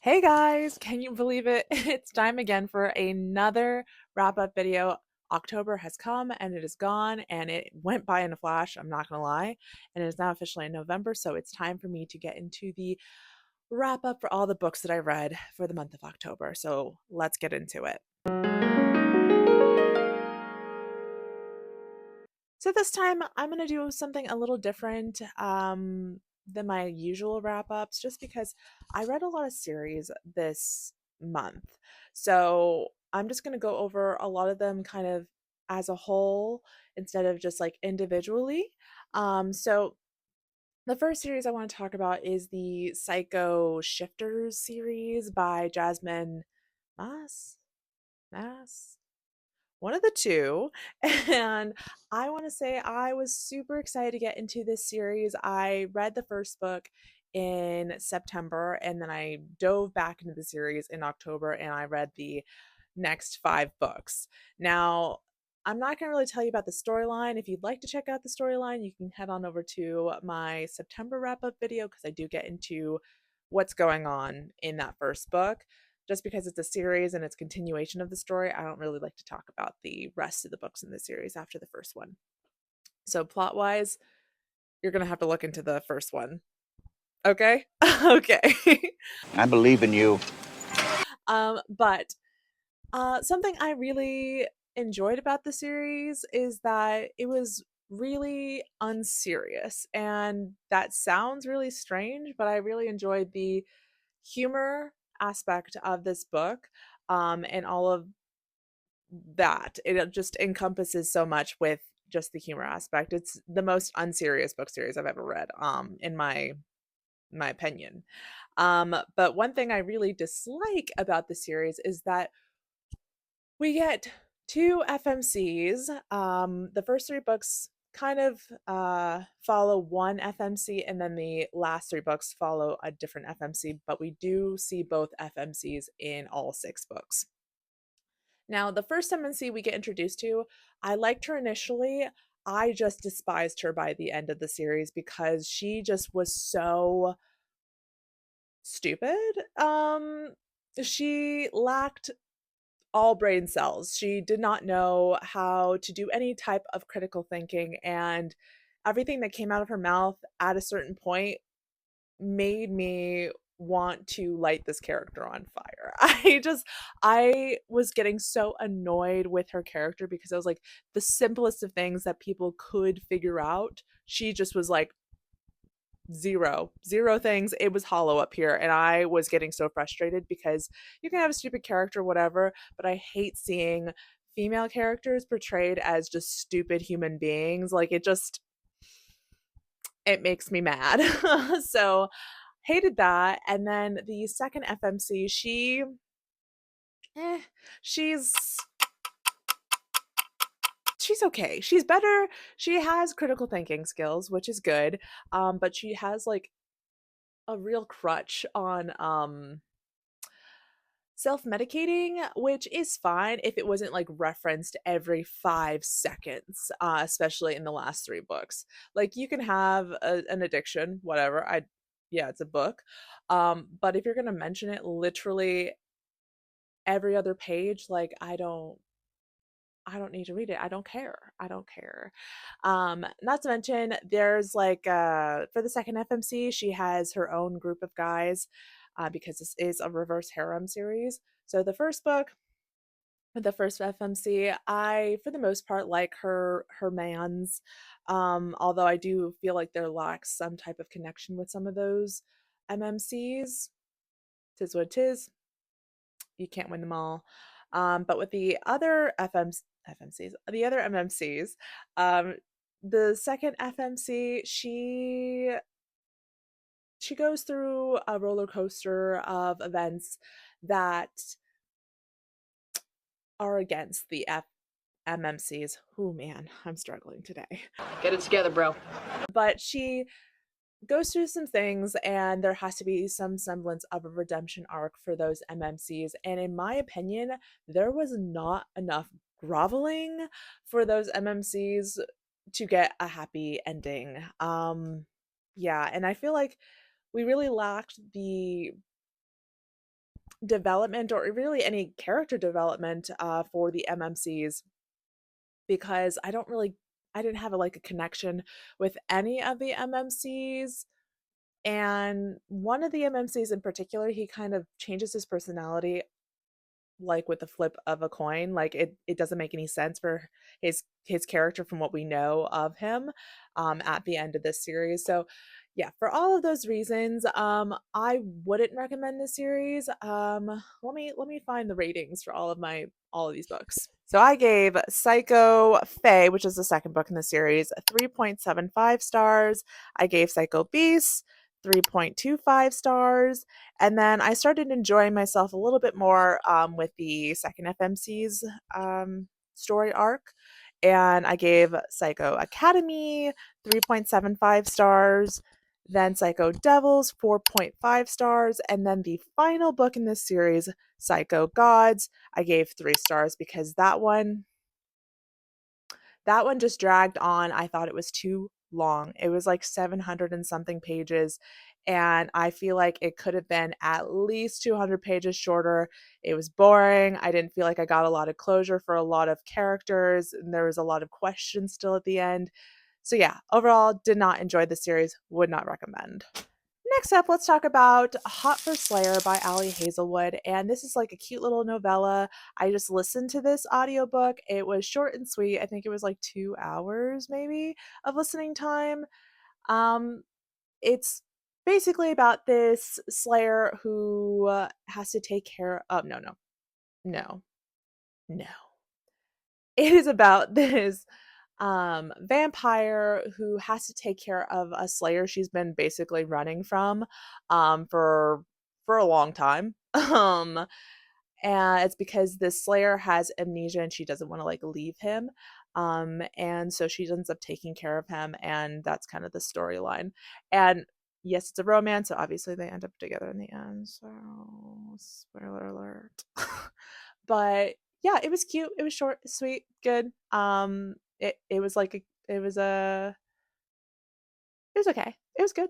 Hey guys, can you believe it? It's time again for another wrap up video. October has come and it is gone and it went by in a flash, I'm not gonna lie. And it is now officially in November, so it's time for me to get into the wrap up for all the books that I read for the month of October. So let's get into it. So this time I'm going to do something a little different than my usual wrap ups just because I read a lot of series this month. So I'm just going to go over a lot of them kind of as a whole instead of just like individually. So the first series I want to talk about is the Psycho Shifters series by Jasmine Mas. Mas? One of the two. And I want to say I was super excited to get into this series. I read the first book in September and then I dove back into the series in October and I read the next five books. Now, I'm not going to really tell you about the storyline. If you'd like to check out the storyline, you can head on over to my September wrap up video because I do get into what's going on in that first book. Just because it's a series and it's continuation of the story, I don't really like to talk about the rest of the books in the series after the first one. So plot wise, you're gonna have to look into the first one. Okay? Okay. I believe in you. But something I really enjoyed about the series is that it was really unserious. And that sounds really strange, but I really enjoyed the humor aspect of this book, and all of that. It just encompasses so much with just the humor aspect. It's the most unserious book series I've ever read, in my opinion. But one thing I really dislike about the series is that we get two FMCs. The first three books kind of follow one FMC, and then the last three books follow a different FMC, but we do see both FMCs in all six books. Now, the first MNC we get introduced to, I liked her initially. I just despised her by the end of the series because she just was so stupid. She lacked all brain cells. She did not know how to do any type of critical thinking, and everything that came out of her mouth at a certain point made me want to light this character on fire. I was getting so annoyed with her character because I was like the simplest of things that people could figure out. She just was like zero things. It was hollow up here and I was getting so frustrated because you can have a stupid character whatever, but I hate seeing female characters portrayed as just stupid human beings. Like it makes me mad. So hated that. And then the second FMC, eh, she's she's okay. She's better. She has critical thinking skills, which is good. But she has like a real crutch on self-medicating, which is fine if it wasn't like referenced every 5 seconds, especially in the last three books. Like you can have an addiction, whatever. Yeah, it's a book. But if you're gonna mention it literally every other page, like I don't need to read it. I don't care. I don't care. Not to mention there's like for the second FMC, she has her own group of guys, because this is a reverse harem series. So the first book, the first FMC, I for the most part like her mans. Although I do feel like there lacks some type of connection with some of those MMCs. Tis what tis. You can't win them all. But with the other FMCs, the other MMCs, um, the second FMC, she goes through a roller coaster of events that are against the MMCs. Oh man, I'm struggling today. Get it together, bro. But she goes through some things and there has to be some semblance of a redemption arc for those MMCs. And in my opinion, there was not enough groveling for those MMCs to get a happy ending. Yeah, and I feel like we really lacked the development or really any character development for the MMCs because I didn't have like a connection with any of the MMCs. And one of the MMCs in particular, he kind of changes his personality like with the flip of a coin. Like it doesn't make any sense for his character from what we know of him at the end of this series. So yeah, for all of those reasons, I wouldn't recommend this series. Let me find the ratings for all of these books. So I gave Psycho Fae, which is the second book in the series, 3.75 stars. I gave Psycho Beast 3.25 stars. And then I started enjoying myself a little bit more with the second FMC's story arc. And I gave Psycho Academy 3.75 stars, then Psycho Devils 4.5 stars, and then the final book in this series, Psycho Gods, I gave 3 stars because that one just dragged on. I thought it was too long. It was like 700 and something pages. And I feel like it could have been at least 200 pages shorter. It was boring. I didn't feel like I got a lot of closure for a lot of characters. And there was a lot of questions still at the end. So, yeah, overall, did not enjoy the series. Would not recommend. Next up, let's talk about Hot for Slayer by Ali Hazelwood. And this is like a cute little novella. I just listened to this audiobook. It was short and sweet. I think it was like 2 hours maybe of listening time. Um, it's basically about this Slayer who has to take care of. No, no, no, no. It is about this vampire who has to take care of a slayer she's been basically running from for a long time. And it's because this slayer has amnesia and she doesn't want to like leave him. And so she ends up taking care of him, and that's kind of the storyline. And yes, it's a romance, so obviously they end up together in the end. So spoiler alert. But yeah, it was cute. It was short, sweet, good. It was like it was okay. It was good.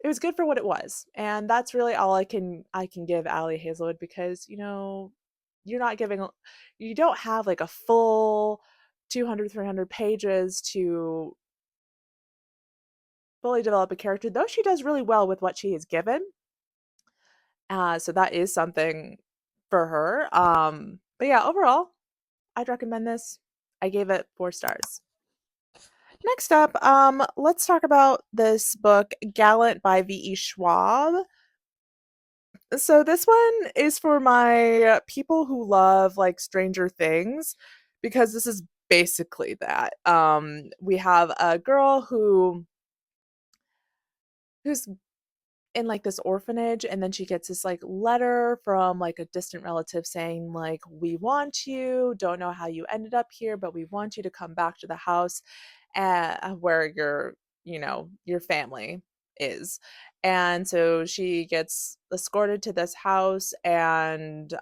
It was good for what it was, and that's really all I can give Ali Hazelwood because you're not giving you don't have like a full 200 300 pages to fully develop a character, though she does really well with what she is given. So that is something for her. But yeah, overall, I'd recommend this. I gave it 4 stars. Next up, let's talk about this book, Gallant by V.E. Schwab. So this one is for my people who love like Stranger Things, because this is basically that. We have a girl who's in like this orphanage, and then she gets this like letter from like a distant relative saying like, we want you, don't know how you ended up here, but we want you to come back to the house where your family is. And so she gets escorted to this house, and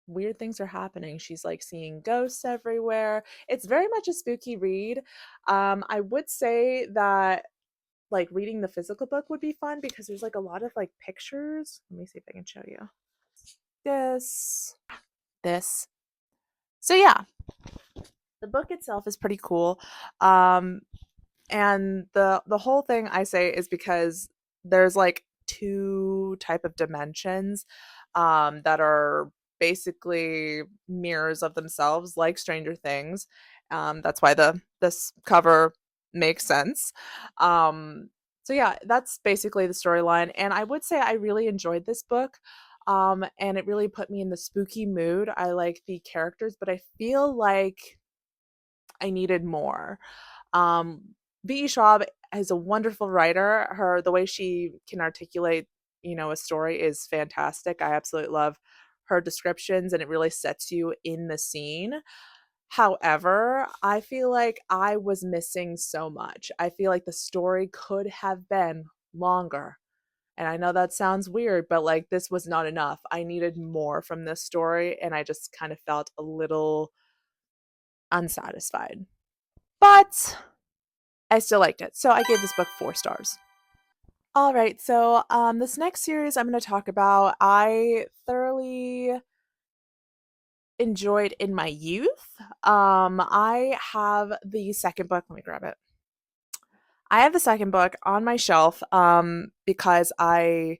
weird things are happening. She's like seeing ghosts everywhere. It's very much a spooky read. I would say that like reading the physical book would be fun because there's like a lot of like pictures. Let me see if I can show you this. So yeah, the book itself is pretty cool. Um, and the whole thing I say is because there's like two type of dimensions that are basically mirrors of themselves, like Stranger Things. That's why this cover makes sense. um so yeah, that's basically the storyline, and I would say I really enjoyed this book. And it really put me in the spooky mood. I like the characters, but I feel like I needed more. V.E. Schwab is a wonderful writer. The way she can articulate, a story is fantastic. I absolutely love her descriptions, and it really sets you in the scene. However, I feel like I was missing so much. I feel like the story could have been longer. And I know that sounds weird, but like this was not enough. I needed more from this story, and I just kind of felt a little unsatisfied. But I still liked it. So I gave this book 4 stars. All right, so this next series I'm going to talk about, I thoroughly enjoyed in my youth. I have the second book. Let me grab it. I have the second book on my shelf because I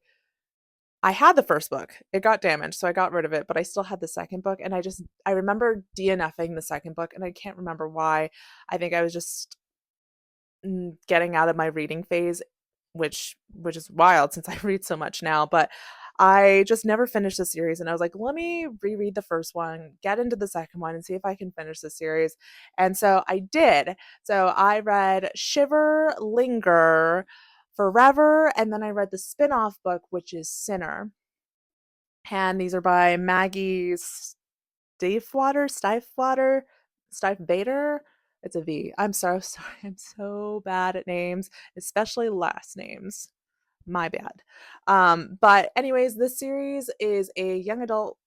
had the first book. It got damaged, so I got rid of it, but I still had the second book, and I remember DNFing the second book, and I can't remember why. I think I was just getting out of my reading phase, which is wild since I read so much now, but I just never finished the series, and I was like, let me reread the first one, get into the second one, and see if I can finish the series. And so I did. So I read Shiver, Linger, Forever, and then I read the spin-off book, which is Sinner. And these are by Maggie Stiefvater, Stiefvater. It's a V. I'm so sorry. I'm so bad at names, especially last names. My bad. But anyways, this series is a young adult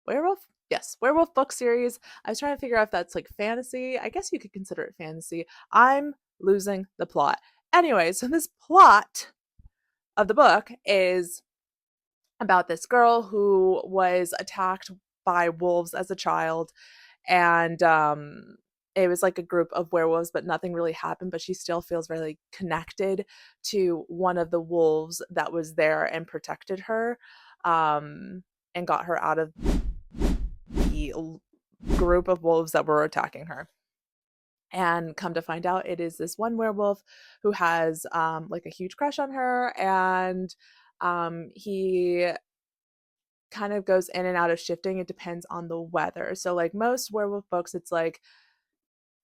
werewolf. Yes, werewolf book series. I was trying to figure out if that's like fantasy. I guess you could consider it fantasy. I'm losing the plot. Anyway, so this plot of the book is about this girl who was attacked by wolves as a child, and it was like a group of werewolves, but nothing really happened, but she still feels really connected to one of the wolves that was there and protected her, um and got her out of the group of wolves that were attacking her. And come to find out, it is this one werewolf who has like a huge crush on her, and he kind of goes in and out of shifting. It depends on the weather. So like most werewolf books, it's like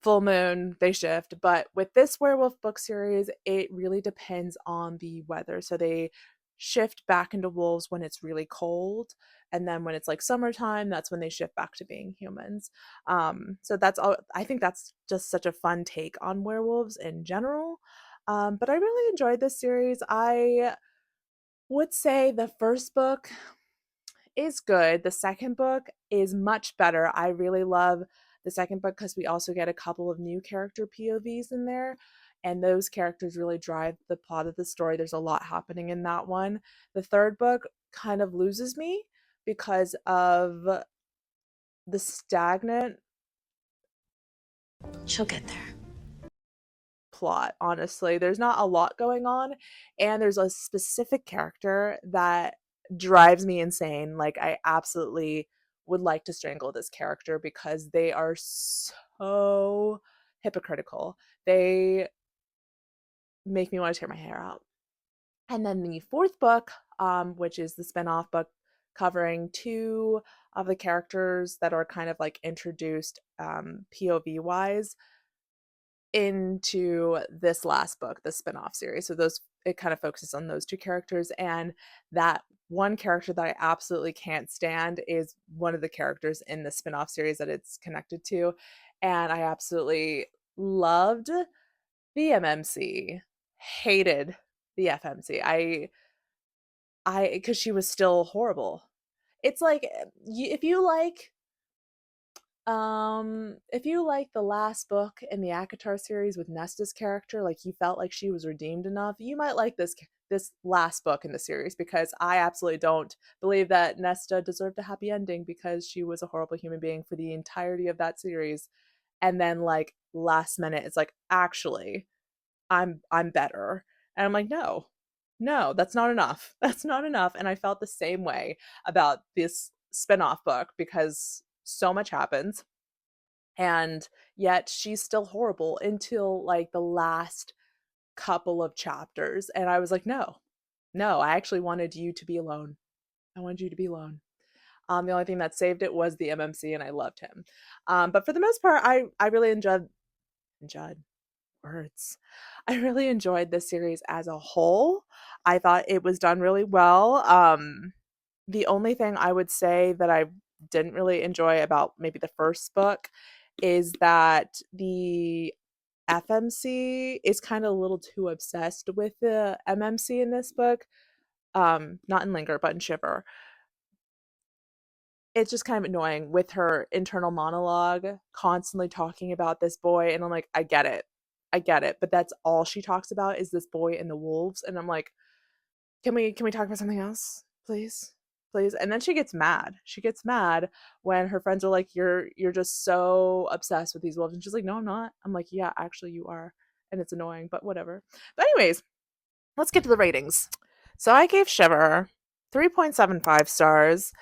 full moon, they shift. But with this werewolf book series, it really depends on the weather. So they shift back into wolves when it's really cold. And then when it's like summertime, that's when they shift back to being humans. So that's all. I think that's just such a fun take on werewolves in general. But I really enjoyed this series. I would say the first book is good. The second book is much better. I really love the second book because we also get a couple of new character POVs in there, and those characters really drive the plot of the story. There's a lot happening in that one. The third book kind of loses me because of the stagnant She'll get there. plot, honestly. There's not a lot going on, and there's a specific character that drives me insane. Like, I absolutely would like to strangle this character because they are so hypocritical. They make me want to tear my hair out. And then the fourth book, which is the spin-off book covering two of the characters that are kind of like introduced POV wise into this last book, the spin-off series. So those, it kind of focuses on those two characters, and that one character that I absolutely can't stand is one of the characters in the spin-off series that it's connected to. And I absolutely loved the MMC, hated the FMC. I because she was still horrible. It's like if you like the last book in the ACOTAR series with Nesta's character, like you felt like she was redeemed enough, you might like this last book in the series, because I absolutely don't believe that Nesta deserved a happy ending because she was a horrible human being for the entirety of that series. And then like last minute it's like, actually, I'm better. And I'm like, no. No, that's not enough. That's not enough. And I felt the same way about this spin-off book because so much happens, and yet she's still horrible until like the last couple of chapters, and I was like, no, no, I actually wanted you to be alone. I wanted you to be alone. The only thing that saved it was the MMC, and I loved him. But for the most part, I really enjoyed words. I really enjoyed this series as a whole. I thought it was done really well. The only thing I would say that I didn't really enjoy about maybe the first book is that the FMC is kind of a little too obsessed with the MMC in this book. Not in Linger, but in Shiver. It's just kind of annoying with her internal monologue, constantly talking about this boy, and I'm like, I get it. I get it, but that's all she talks about is this boy and the wolves, and I'm like, can we talk about something else, please? Please. And then she gets mad. She gets mad when her friends are like, you're just so obsessed with these wolves. And she's like, no, I'm not. I'm like, yeah, actually you are. And it's annoying, but whatever. But anyways, let's get to the ratings. So I gave Shiver 3.75 stars.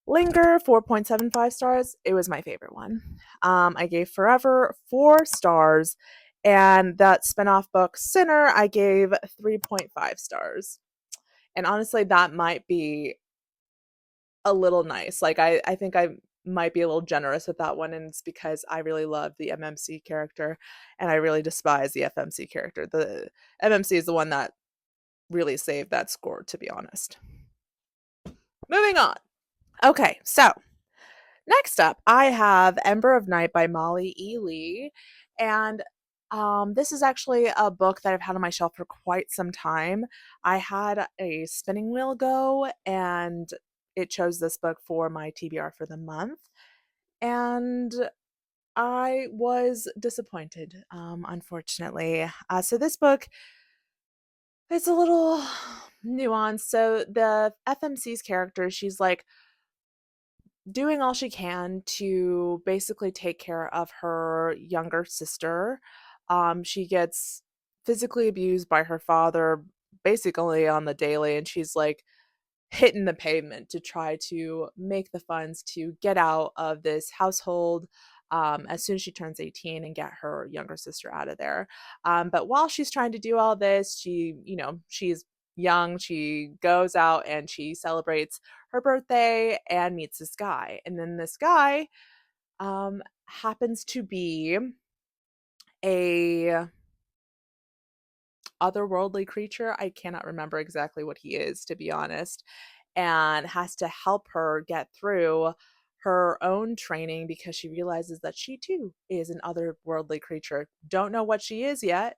Linger 4.75 stars. It was my favorite one. I gave Forever 4 stars. And that spinoff book, Sinner, I gave 3.5 stars. And honestly, that might be a little nice. Like I think I might be a little generous with that one, and it's because I really love the MMC character and I really despise the FMC character. The MMC is the one that really saved that score, to be honest. Moving on. Okay, so next up, I have Ember of Night by Molly E. Lee. And this is actually a book that I've had on my shelf for quite some time. I had a spinning wheel go, and it chose this book for my TBR for the month. And I was disappointed, unfortunately. So this book is a little nuanced. So the FMC's character, she's like doing all she can to basically take care of her younger sister. She gets physically abused by her father basically on the daily, and she's like hitting the pavement to try to make the funds to get out of this household as soon as she turns 18 and get her younger sister out of there. But while she's trying to do all this, she's young. She goes out and she celebrates her birthday and meets this guy. And then this guy happens to be a otherworldly creature. I cannot remember exactly what he is, to be honest, and has to help her get through her own training because she realizes that she too is an otherworldly creature. Don't know what she is yet.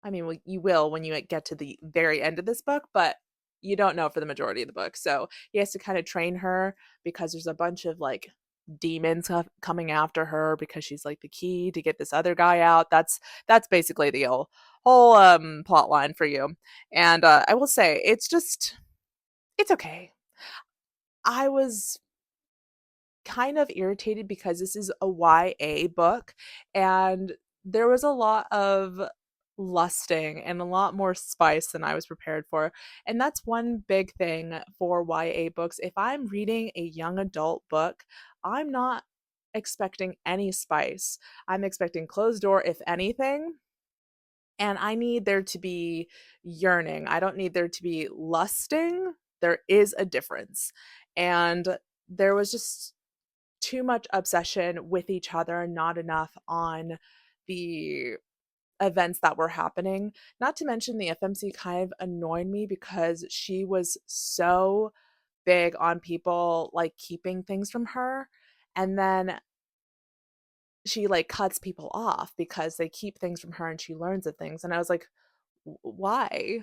I mean, well, you will when you get to the very end of this book, but you don't know for the majority of the book. So he has to kind of train her because there's a bunch of like demons coming after her because she's like the key to get this other guy out. That's basically the whole plot line for you. And I will say it's okay. I was kind of irritated because this is a YA book and there was a lot of lusting and a lot more spice than I was prepared for. And that's one big thing for YA books. If I'm reading a young adult book, I'm not expecting any spice. I'm expecting closed door, if anything. And I need there to be yearning. I don't need there to be lusting. There is a difference. And there was just too much obsession with each other, not enough on the events that were happening. Not to mention the FMC kind of annoyed me because she was so big on people like keeping things from her. And then she like cuts people off because they keep things from her and she learns of things. And I was like, why?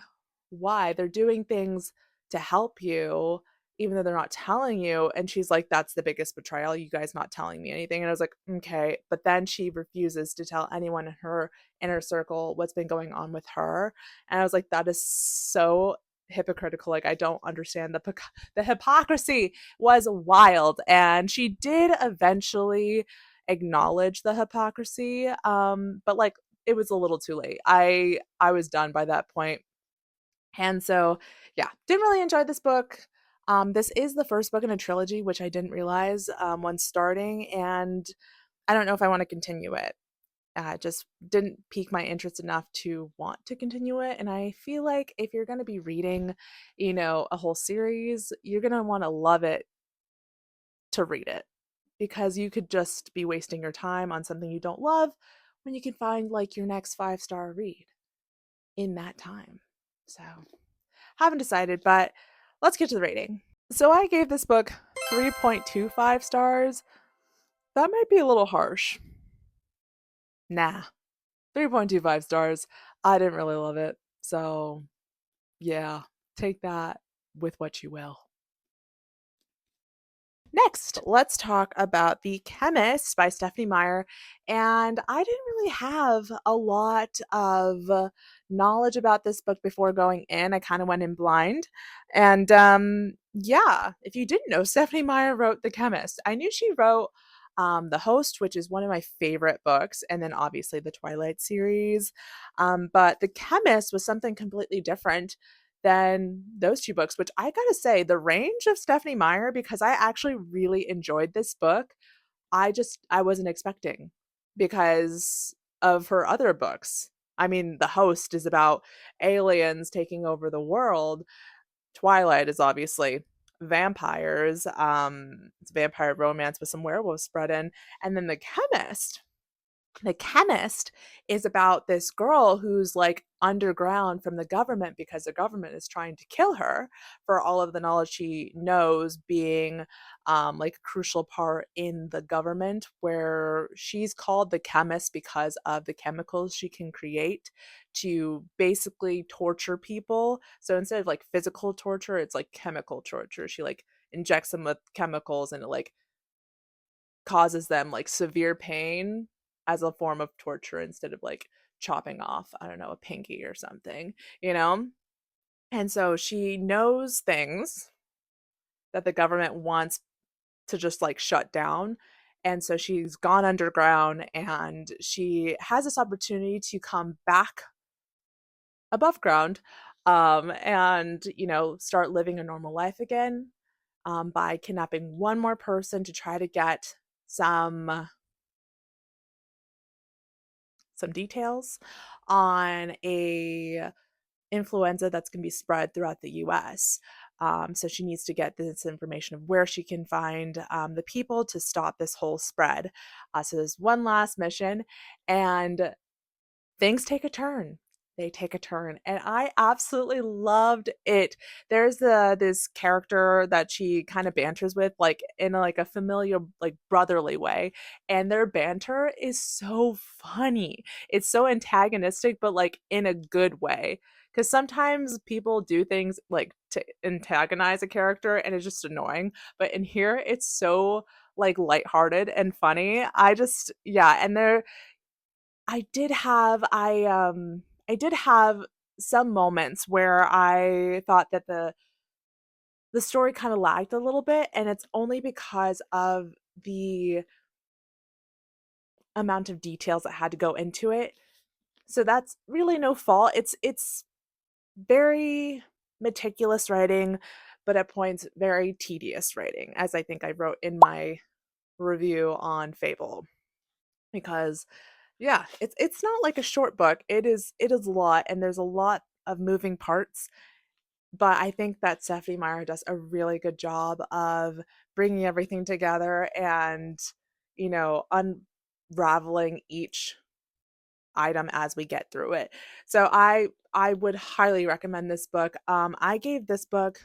Why? They're doing things to help you, even though they're not telling you. And she's like, that's the biggest betrayal, you guys not telling me anything. And I was like, okay. But then she refuses to tell anyone in her inner circle what's been going on with her. And I was like, that is so hypocritical. Like, I don't understand the hypocrisy was wild. And she did eventually acknowledge the hypocrisy. But like it was a little too late. I was done by that point. And so, yeah, didn't really enjoy this book. This is the first book in a trilogy, which I didn't realize when starting, and I don't know if I want to continue it. It just didn't pique my interest enough to want to continue it. And I feel like if you're going to be reading, a whole series, you're going to want to love it to read it because you could just be wasting your time on something you don't love when you can find like your next 5-star read in that time. So, haven't decided, but let's get to the rating. So, I gave this book 3.25 stars. That might be a little harsh. Nah, 3.25 stars. I didn't really love it. So, yeah, take that with what you will. Next, let's talk about The Chemist by Stephanie Meyer. And I didn't really have a lot of knowledge about this book before going in. I kind of went in blind. And yeah, if you didn't know, Stephanie Meyer wrote The Chemist. I knew she wrote The Host, which is one of my favorite books, and then obviously the Twilight series. But The Chemist was something completely different than those two books, which I gotta say, the range of Stephanie Meyer, because I actually really enjoyed this book, I wasn't expecting because of her other books. I mean, The Host is about aliens taking over the world. Twilight is obviously vampires. It's vampire romance with some werewolves spread in. And then the chemist is about this girl who's like underground from the government because the government is trying to kill her for all of the knowledge she knows, being like a crucial part in the government, where she's called the chemist because of the chemicals she can create to basically torture people. So instead of like physical torture, it's like chemical torture. She like injects them with chemicals and it like causes them like severe pain as a form of torture instead of like chopping off, I don't know, a pinky or something, you know? And so she knows things that the government wants to just like shut down. And so she's gone underground and she has this opportunity to come back above ground, and, start living a normal life again, by kidnapping one more person to try to get some some details on a influenza that's going to be spread throughout the US. So she needs to get this information of where she can find the people to stop this whole spread. So there's one last mission, and things take a turn. They take a turn, and I absolutely loved it. There's this character that she kind of banters with, like in like a familiar, like brotherly way, and their banter is so funny. It's so antagonistic, but like in a good way. Because sometimes people do things like to antagonize a character, and it's just annoying. But in here, it's so like lighthearted and funny. Yeah, and I did have some moments where I thought that the story kind of lagged a little bit, and it's only because of the amount of details that had to go into it. So that's really no fault. It's very meticulous writing, but at points very tedious writing, as I think I wrote in my review on Fable. Because yeah, it's not like a short book. It is a lot, and there's a lot of moving parts, but I think that Stephanie Meyer does a really good job of bringing everything together and, unraveling each item as we get through it. So I would highly recommend this book. I gave this book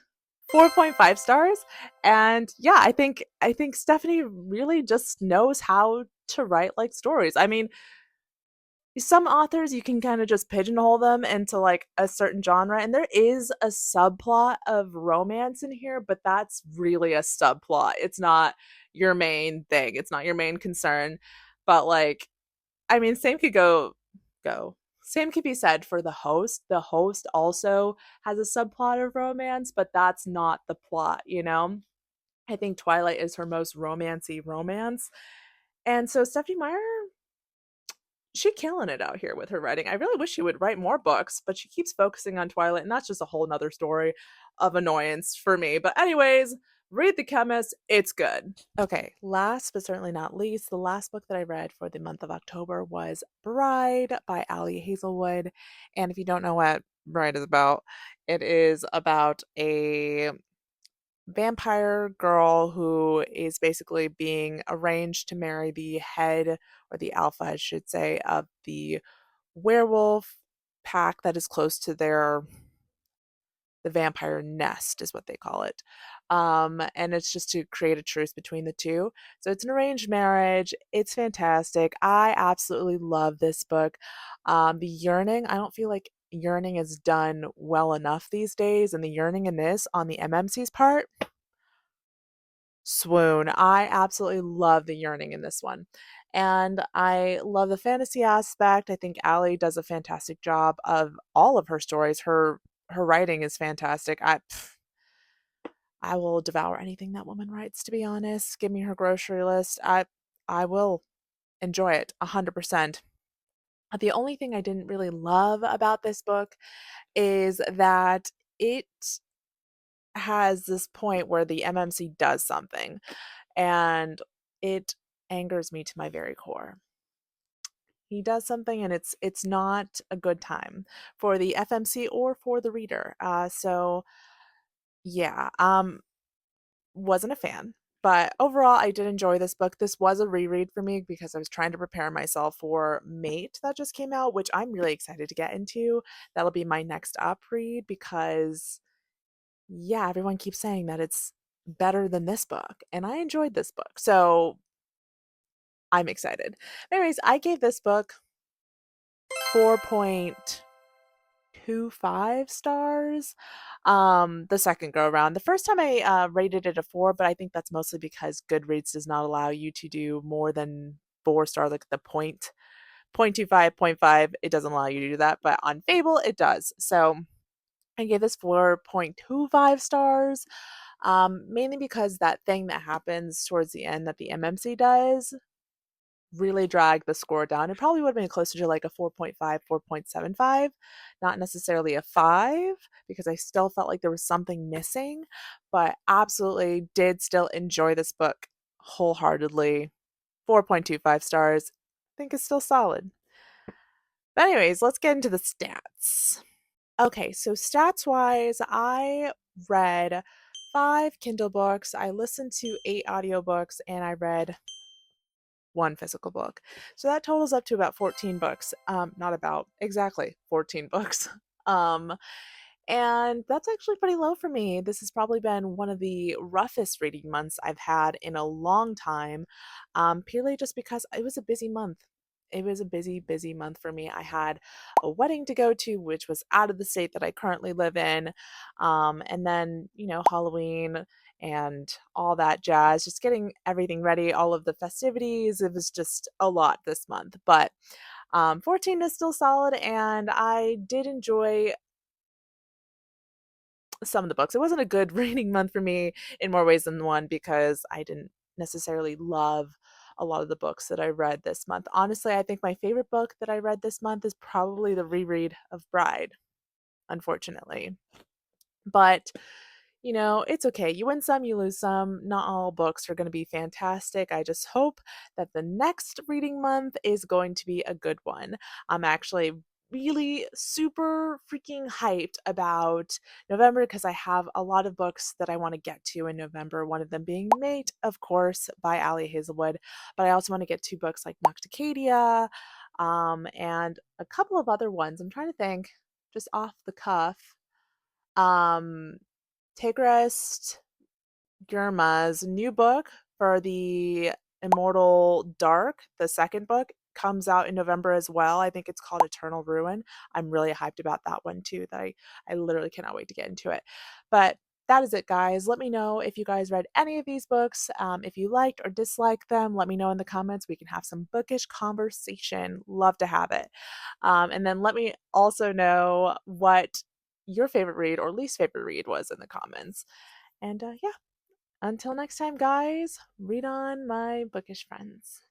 4.5 stars, and yeah, I think Stephanie really just knows how to write like stories. I mean, some authors you can kind of just pigeonhole them into like a certain genre, and there is a subplot of romance in here, but that's really a subplot. It's not your main thing. It's not your main concern. But like, I mean, go. Same could be said for The Host. The Host also has a subplot of romance, but that's not the plot, you know? I think Twilight is her most romancy romance. And so Stephanie Meyer, she killing it out here with her writing. I really wish she would write more books, but she keeps focusing on Twilight, and that's just a whole nother story of annoyance for me. But anyways, read The Chemist. It's good. Okay, last but certainly not least, the last book that I read for the month of October was Bride by Ali Hazelwood. And if you don't know what Bride is about, it is about a vampire girl who is basically being arranged to marry the head, or the alpha, I should say, of the werewolf pack that is close to the vampire nest is what they call it. And it's just to create a truce between the two. So it's an arranged marriage. It's fantastic. I absolutely love this book. The yearning, I don't feel like yearning is done well enough these days, and the yearning in this on the MMC's part, Swoon. I absolutely love the yearning in this one. And I love the fantasy aspect. I think Allie does a fantastic job of all of her stories. Her writing is fantastic. I will devour anything that woman writes, to be honest. Give me her grocery list. I will enjoy it 100%. The only thing I didn't really love about this book is that it has this point where the MMC does something, and it angers me to my very core. He does something, and it's not a good time for the FMC or for the reader. So yeah, wasn't a fan. But overall, I did enjoy this book. This was a reread for me because I was trying to prepare myself for Mate that just came out, which I'm really excited to get into. That'll be my next up read because, yeah, everyone keeps saying that it's better than this book, and I enjoyed this book. So I'm excited. Anyways, I gave this book 4.25 stars the second go around. The first time I rated it a 4, but I think that's mostly because Goodreads does not allow you to do more than 4 stars, like the point 0.25, point 0.5. It doesn't allow you to do that, but on Fable it does. So I gave this 4.25 stars, mainly because that thing that happens towards the end that the MMC does really dragged the score down. It probably would have been closer to like a 4.5, 4.75, not necessarily a 5, because I still felt like there was something missing, but absolutely did still enjoy this book wholeheartedly. 4.25 stars. I think is still solid. But anyways, let's get into the stats. Okay, so stats wise, I read 5 Kindle books, I listened to 8 audiobooks, and I read 1 physical book. So that totals up to about 14 books. Not about, exactly 14 books. Um, and that's actually pretty low for me. This has probably been one of the roughest reading months I've had in a long time, purely just because it was a busy month. It was a busy, busy month for me. I had a wedding to go to, which was out of the state that I currently live in. And then, Halloween and all that jazz, just getting everything ready, all of the festivities. It was just a lot this month. But 14 is still solid, and I did enjoy some of the books. It wasn't a good reading month for me in more ways than one because I didn't necessarily love a lot of the books that I read this month. Honestly, I think my favorite book that I read this month is probably the reread of Bride, unfortunately. But it's okay. You win some, you lose some. Not all books are going to be fantastic. I just hope that the next reading month is going to be a good one. I'm actually really super freaking hyped about November because I have a lot of books that I want to get to in November. One of them being Mate, of course, by Ali Hazelwood. But I also want to get 2 books like Nocticadia, and a couple of other ones. I'm trying to think just off the cuff. Um, Tigress Girma's new book for the Immortal Dark, the second book, comes out in November as well. I think it's called Eternal Ruin. I'm really hyped about that one too. I literally cannot wait to get into it. But that is it, guys. Let me know if you guys read any of these books. If you liked or disliked them, let me know in the comments. We can have some bookish conversation. Love to have it. And then let me also know what your favorite read or least favorite read was in the comments. And yeah, until next time, guys, read on, my bookish friends.